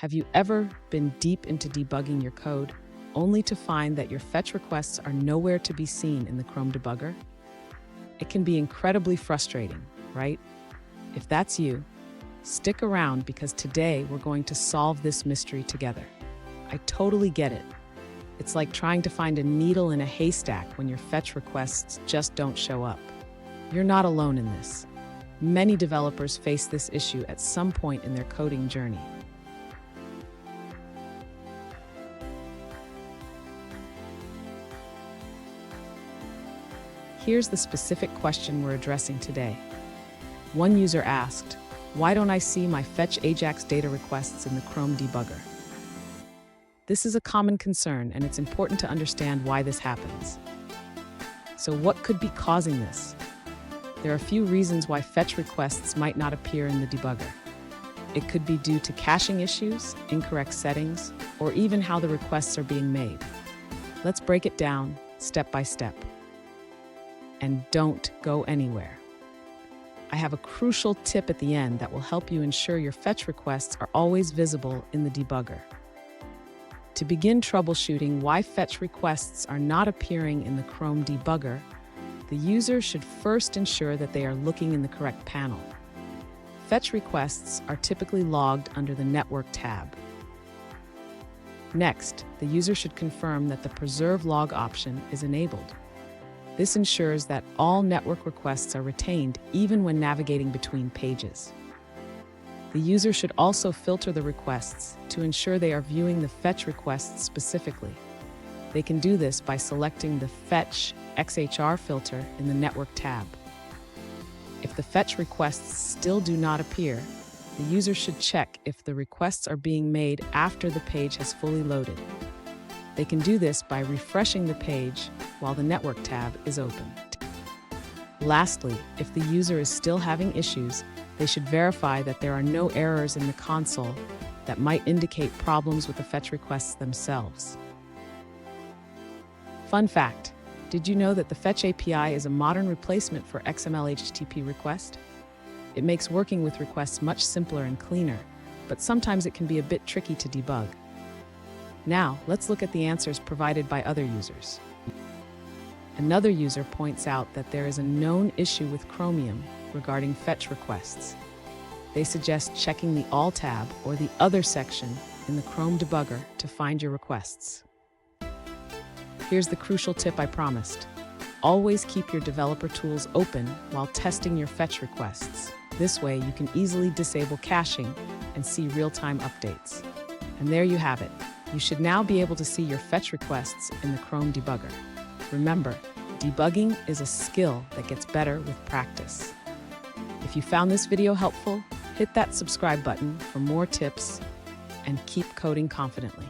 Have you ever been deep into debugging your code, only to find that your fetch requests are nowhere to be seen in the Chrome Debugger? It can be incredibly frustrating, right? If that's you, stick around because today we're going to solve this mystery together. I totally get it. It's like trying to find a needle in a haystack when your fetch requests just don't show up. You're not alone in this. Many developers face this issue at some point in their coding journey. Here's the specific question we're addressing today. One user asked, "Why don't I see my fetch Ajax data requests in the Chrome Debugger?" This is a common concern, and it's important to understand why this happens. So what could be causing this? There are a few reasons why fetch requests might not appear in the debugger. It could be due to caching issues, incorrect settings, or even how the requests are being made. Let's break it down step by step. And don't go anywhere. I have a crucial tip at the end that will help you ensure your fetch requests are always visible in the debugger. To begin troubleshooting why fetch requests are not appearing in the Chrome Debugger, the user should first ensure that they are looking in the correct panel. Fetch requests are typically logged under the Network tab. Next, the user should confirm that the Preserve Log option is enabled. This ensures that all network requests are retained even when navigating between pages. The user should also filter the requests to ensure they are viewing the fetch requests specifically. They can do this by selecting the Fetch XHR filter in the Network tab. If the fetch requests still do not appear, the user should check if the requests are being made after the page has fully loaded. They can do this by refreshing the page while the Network tab is open. Lastly, if the user is still having issues, they should verify that there are no errors in the console that might indicate problems with the fetch requests themselves. Fun fact, did you know that the Fetch API is a modern replacement for XML HTTP request? It makes working with requests much simpler and cleaner, but sometimes it can be a bit tricky to debug. Now, let's look at the answers provided by other users. Another user points out that there is a known issue with Chromium regarding fetch requests. They suggest checking the All tab or the Other section in the Chrome Debugger to find your requests. Here's the crucial tip I promised. Always keep your developer tools open while testing your fetch requests. This way, you can easily disable caching and see real-time updates. And there you have it. You should now be able to see your fetch requests in the Chrome Debugger. Remember, debugging is a skill that gets better with practice. If you found this video helpful, hit that subscribe button for more tips and keep coding confidently.